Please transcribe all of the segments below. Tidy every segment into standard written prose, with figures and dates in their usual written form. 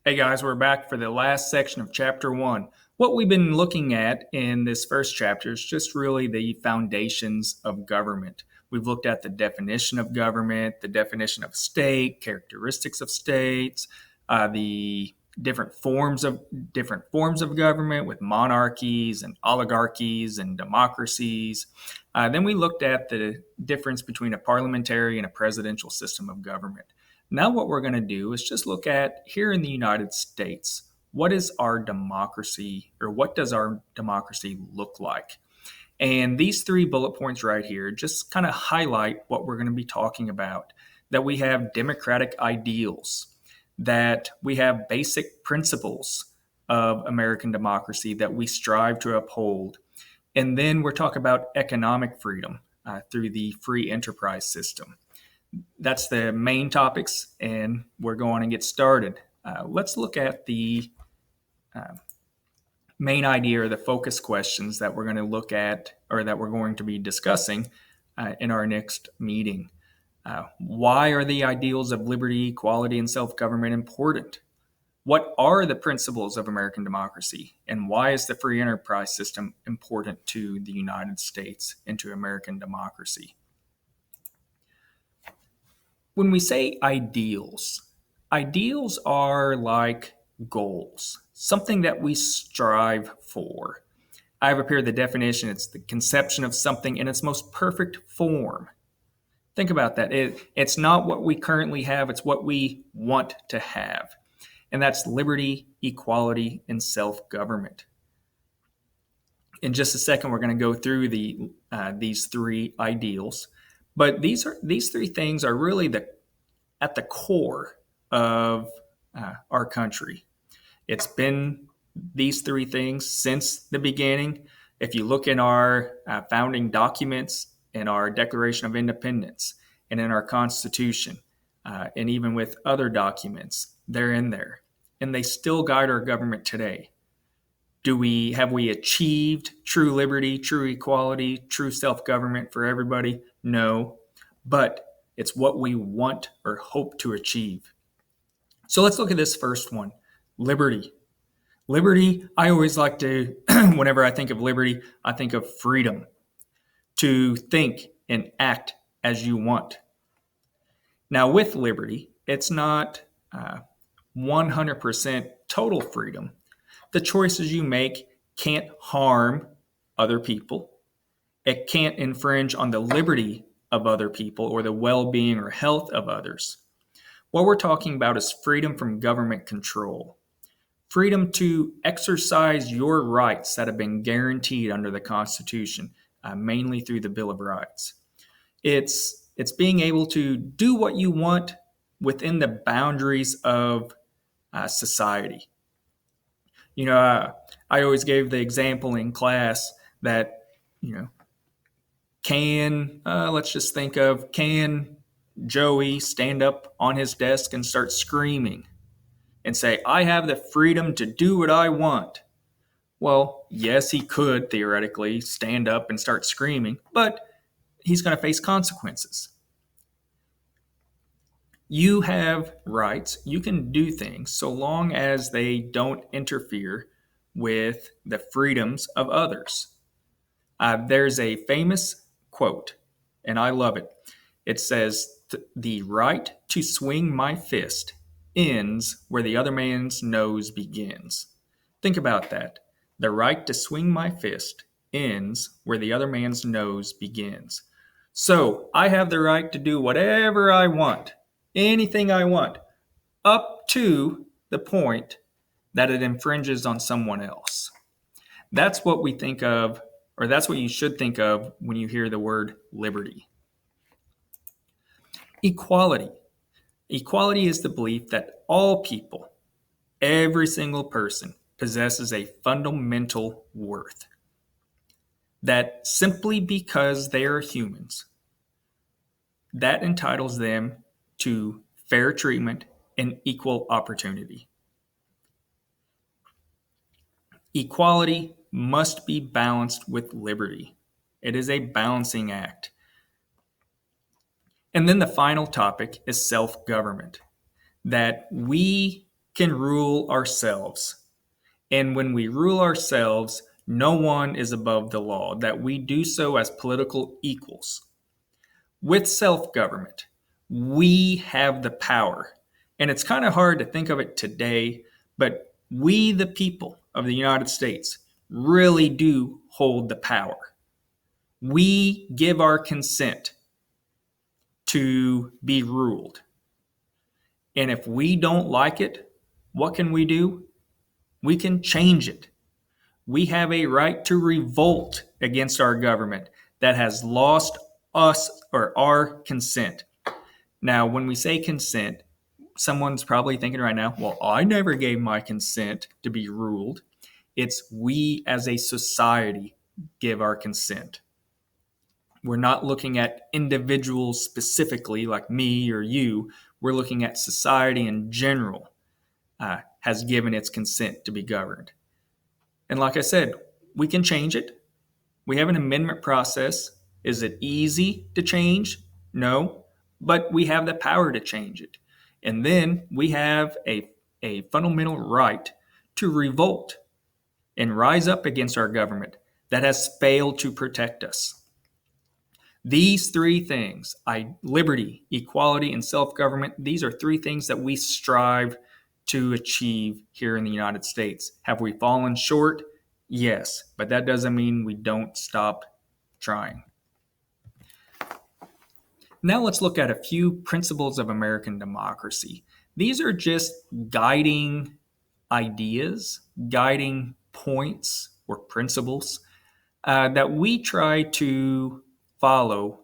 Hey guys, we're back for the last section of chapter 1. What we've been looking at in this first chapter is just really the foundations of government. We've looked at the definition of government, the definition of state, characteristics of states, the different forms of government with monarchies and oligarchies and democracies. Then we looked at the difference between a parliamentary and a presidential system of government. Now, what we're going to do is just look at here in the United States, what is our democracy, or what does our democracy look like? And these 3 bullet points right here just kind of highlight what we're going to be talking about. That we have democratic ideals, that we have basic principles of American democracy that we strive to uphold. And then we're talking about economic freedom through the free enterprise system. That's the main topics, and we're going to get started. Let's look at the main idea, or the focus questions that we're going to look at, or that we're going to be discussing in our next meeting. Why are the ideals of liberty, equality, and self-government important? What are the principles of American democracy? And why is the free enterprise system important to the United States and to American democracy? When we say ideals are like goals, something that we strive for. I have up here the definition. It's the conception of something in its most perfect form. Think about that. It's not what we currently have, it's what we want to have. And that's liberty, equality, and self-government. In just a second, we're going to go through these 3 ideals. But these 3 things are really at the core of our country. It's been these 3 things since the beginning. If you look in our founding documents, in our Declaration of Independence, and in our Constitution, and even with other documents, they're in there. And they still guide our government today. Have we achieved true liberty, true equality, true self-government for everybody? No, but it's what we want or hope to achieve. So let's look at this first one, liberty. Liberty, I always like to, whenever I think of liberty, I think of freedom to think and act as you want. Now, with liberty, it's not 100% total freedom. The choices you make can't harm other people. It can't infringe on the liberty of other people or the well-being or health of others. What we're talking about is freedom from government control. Freedom to exercise your rights that have been guaranteed under the Constitution, mainly through the Bill of Rights. It's being able to do what you want within the boundaries of society. I always gave the example in class that, let's just think of, can Joey stand up on his desk and start screaming and say, I have the freedom to do what I want? Well, yes, he could theoretically stand up and start screaming, but he's going to face consequences. You have rights. You can do things so long as they don't interfere with the freedoms of others. There's a famous quote, and I love it. It says, the right to swing my fist ends where the other man's nose begins. Think about that. The right to swing my fist ends where the other man's nose begins. So I have the right to do whatever I want, anything I want, up to the point that it infringes on someone else. That's what we think of, or that's what you should think of when you hear the word liberty. Equality. Equality is the belief that all people, every single person, possesses a fundamental worth. That simply because they are humans, that entitles them to fair treatment and equal opportunity. Equality must be balanced with liberty. It is a balancing act. And then the final topic is self-government. That we can rule ourselves. And when we rule ourselves, no one is above the law, that we do so as political equals. With self government, we have the power. And it's kind of hard to think of it today, but we, the people of the United States, really do hold the power. We give our consent to be ruled. And if we don't like it, what can we do? We can change it. We have a right to revolt against our government that has lost us or our consent. Now, when we say consent, someone's probably thinking right now, well, I never gave my consent to be ruled. It's we as a society give our consent. We're not looking at individuals specifically like me or you. We're looking at society in general has given its consent to be governed. And like I said, we can change it. We have an amendment process. Is it easy to change? No, but we have the power to change it. And then we have a fundamental right to revolt and rise up against our government that has failed to protect us. These three things, liberty, equality, and self-government, these are three things that we strive to achieve here in the United States. Have we fallen short? Yes, but that doesn't mean we don't stop trying. Now let's look at a few principles of American democracy. These are just guiding ideas, guiding points or principles that we try to follow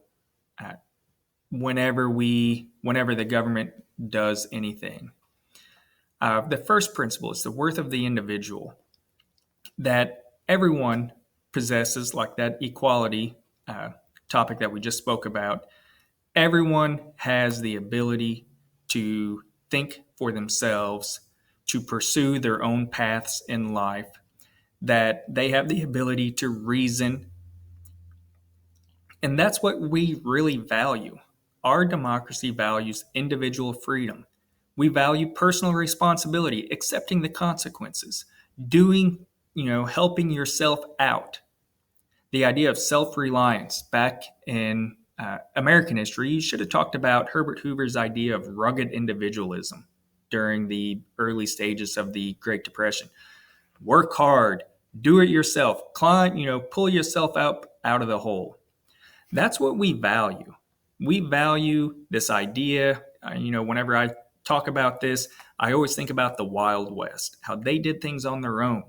whenever the government does anything. The first principle is the worth of the individual, that everyone possesses, like that equality topic that we just spoke about. Everyone has the ability to think for themselves, to pursue their own paths in life, that they have the ability to reason. And that's what we really value. Our democracy values individual freedom. We value personal responsibility, accepting the consequences, helping yourself out. The idea of self-reliance back in American history, you should have talked about Herbert Hoover's idea of rugged individualism during the early stages of the Great Depression. Work hard, do it yourself, climb, pull yourself out of the hole. That's what we value. We value this idea. Whenever I talk about this, I always think about the Wild West, how they did things on their own.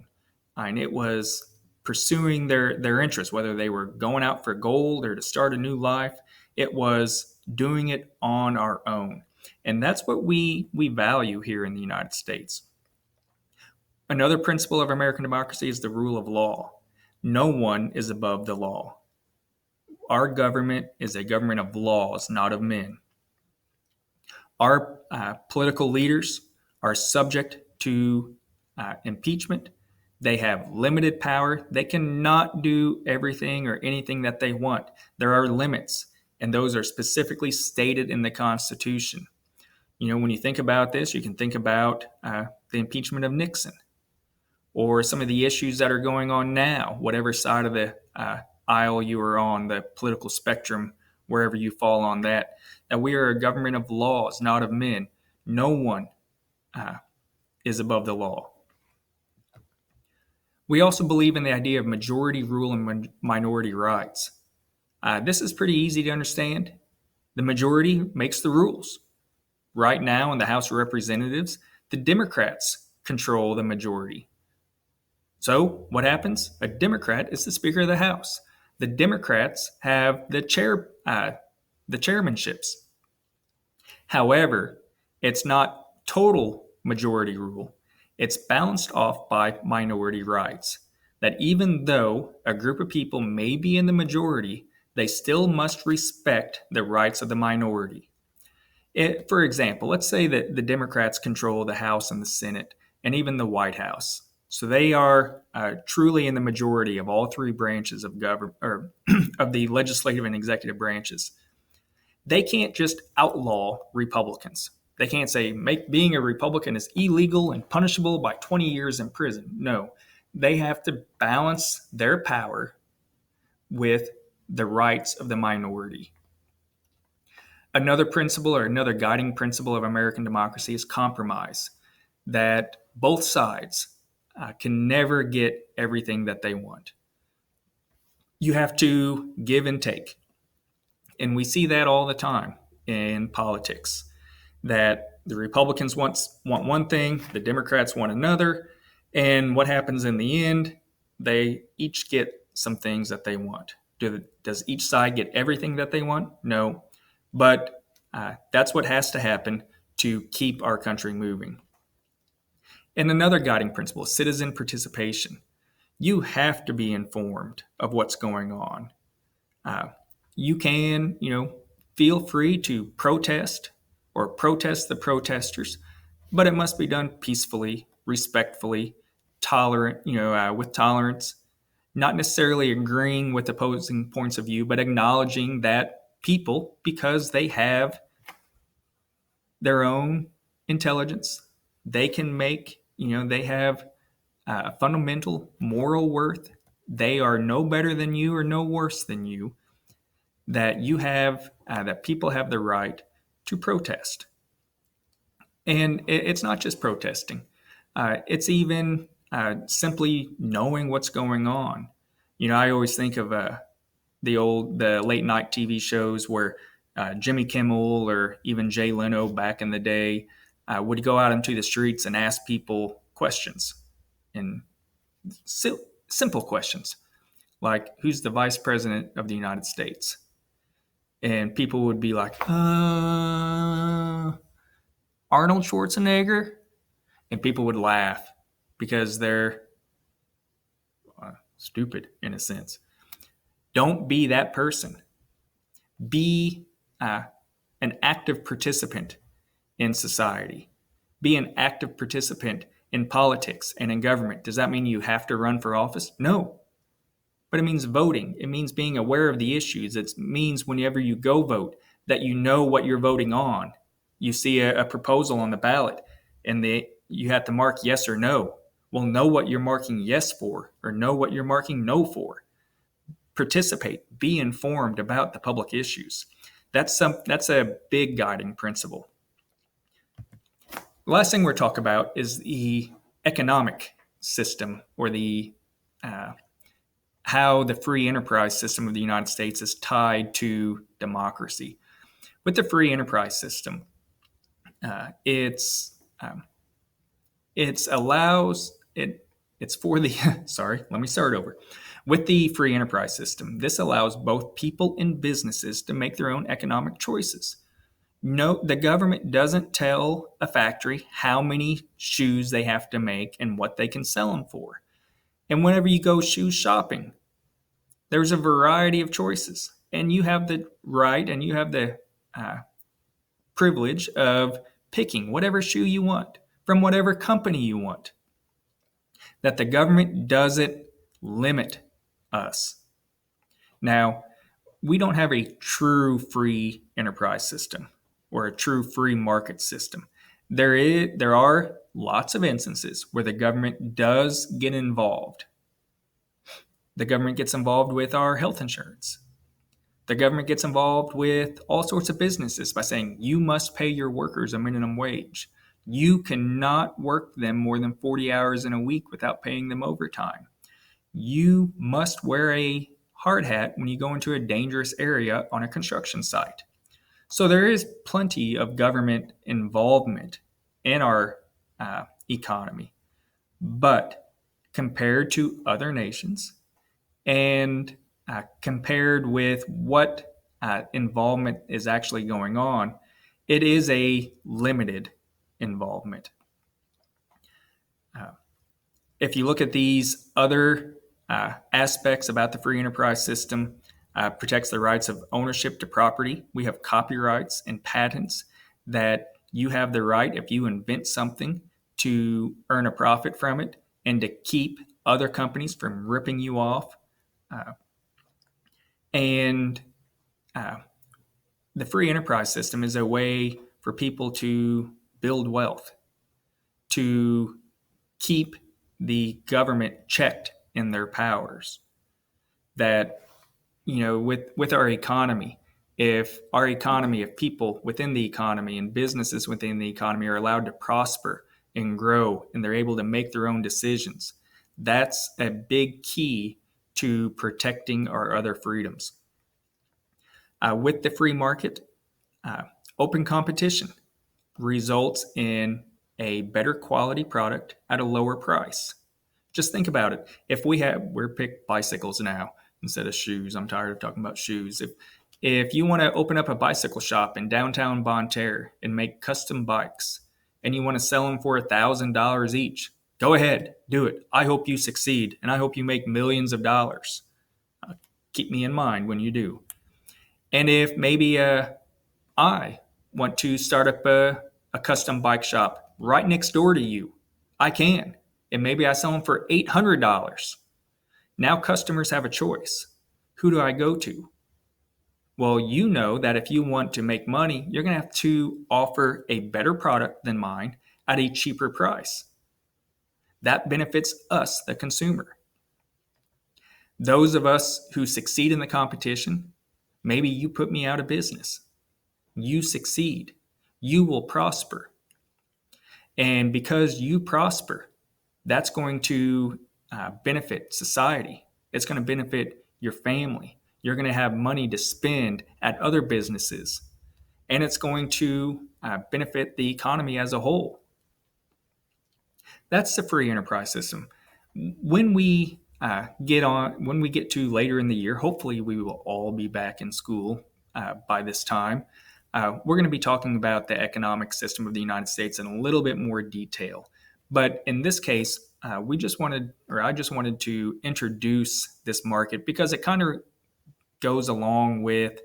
And it was pursuing their interests, whether they were going out for gold or to start a new life. It was doing it on our own. And that's what we value here in the United States. Another principle of American democracy is the rule of law. No one is above the law. Our government is a government of laws, not of men. Our political leaders are subject to impeachment. They have limited power. They cannot do everything or anything that they want. There are limits, and those are specifically stated in the Constitution. When you think about this, you can think about the impeachment of Nixon, or some of the issues that are going on now, whatever side of the aisle you are on, the political spectrum, wherever you fall on that. That we are a government of laws, not of men. No one is above the law. We also believe in the idea of majority rule and minority rights. This is pretty easy to understand. The majority makes the rules. Right now in the House of Representatives, the Democrats control the majority. So what happens? A Democrat is the Speaker of the House. The Democrats have the chairmanships. However, it's not total majority rule. It's balanced off by minority rights. That even though a group of people may be in the majority, they still must respect the rights of the minority. For example, let's say that the Democrats control the House and the Senate and even the White House. So they are truly in the majority of all three branches of government, or of the legislative and executive branches. They can't just outlaw Republicans. They can't say being a Republican is illegal and punishable by 20 years in prison. No, they have to balance their power with the rights of the minority. Another principle or another guiding principle of American democracy is compromise, that both sides can never get everything that they want. You have to give and take. And we see that all the time in politics, that the Republicans want one thing, the Democrats want another, and what happens in the end? They each get some things that they want. Does each side get everything that they want? No, but that's what has to happen to keep our country moving. And another guiding principle is citizen participation. You have to be informed of what's going on. You can, feel free to protest or protest the protesters, but it must be done peacefully, respectfully, with tolerance, not necessarily agreeing with opposing points of view, but acknowledging that people, because they have their own intelligence, they can make, they have fundamental moral worth. They are no better than you or no worse than you. That people have the right to protest. And it's not just protesting. It's even simply knowing what's going on. I always think of the late night TV shows where Jimmy Kimmel or even Jay Leno back in the day would go out into the streets and ask people questions, and simple questions like, who's the vice president of the United States? And people would be like, Arnold Schwarzenegger? And people would laugh because they're stupid in a sense. Don't be that person. Be an active participant in society. Be an active participant in politics and in government. Does that mean you have to run for office? No. But it means voting. It means being aware of the issues. It means whenever you go vote that you know what you're voting on. You see a proposal on the ballot and you have to mark yes or no. Well, know what you're marking yes for or know what you're marking no for. Participate. Be informed about the public issues. That's a big guiding principle. The last thing we're talking about is the economic system, or the how the free enterprise system of the United States is tied to democracy. With the free enterprise system, it's for the sorry, let me start over. With the free enterprise system, this allows both people and businesses to make their own economic choices. No, the government doesn't tell a factory how many shoes they have to make and what they can sell them for. And whenever you go shoe shopping, there's a variety of choices. And you have the right and you have the privilege of picking whatever shoe you want from whatever company you want. That the government doesn't limit us. Now, we don't have a true free enterprise system or a true free market system. There are lots of instances where the government does get involved. The government gets involved with our health insurance. The government gets involved with all sorts of businesses by saying, you must pay your workers a minimum wage. You cannot work them more than 40 hours in a week without paying them overtime. You must wear a hard hat when you go into a dangerous area on a construction site. So there is plenty of government involvement in our economy. But compared to other nations and compared with what involvement is actually going on, it is a limited involvement. If you look at these other aspects about the free enterprise system, protects the rights of ownership to property. We have copyrights and patents that you have the right, if you invent something, to earn a profit from it and to keep other companies from ripping you off. And the free enterprise system is a way for people to build wealth, to keep the government checked in their powers. That, with our economy, if people within the economy and businesses within the economy are allowed to prosper and grow and they're able to make their own decisions, that's a big key to protecting our other freedoms. With the free market, open competition results in a better quality product at a lower price. Just think about it. If we're pick bicycles now instead of shoes. I'm tired of talking about shoes. If you want to open up a bicycle shop in downtown Bonne Terre and make custom bikes, and you want to sell them for $1,000 each, go ahead, do it. I hope you succeed, and I hope you make millions of dollars. Keep me in mind when you do. And if maybe I want to start up a custom bike shop right next door to you, I can. And maybe I sell them for $800. Now customers have a choice. Who do I go to? Well, you know that if you want to make money, you're going to have to offer a better product than mine at a cheaper price. That benefits us, the consumer. Those of us who succeed in the competition, maybe you put me out of business. You succeed. You will prosper. And because you prosper, that's going to benefit society. It's going to benefit your family. You're going to have money to spend at other businesses. And it's going to benefit the economy as a whole. That's the free enterprise system. When we get to later in the year, hopefully we will all be back in school by this time. We're going to be talking about the economic system of the United States in a little bit more detail. But in this case, I just wanted to introduce this market because it kind of goes along with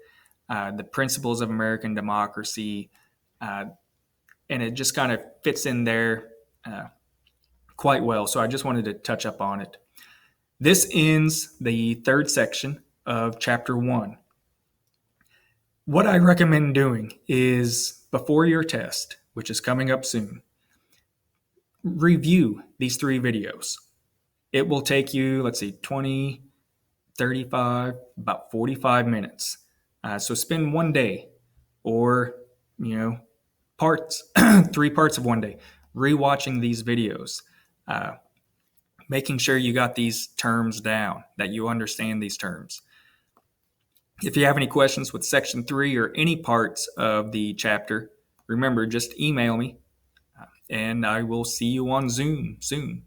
the principles of American democracy, and it just kind of fits in there quite well. So I just wanted to touch up on it. This ends the third section of Chapter 1. What I recommend doing is, before your test, which is coming up soon, review these 3 videos. It will take you, 20, 35, about 45 minutes. So spend one day or, 3 parts of one day rewatching these videos, making sure you got these terms down, that you understand these terms. If you have any questions with Section 3 or any parts of the chapter, remember, just email me, and I will see you on Zoom soon.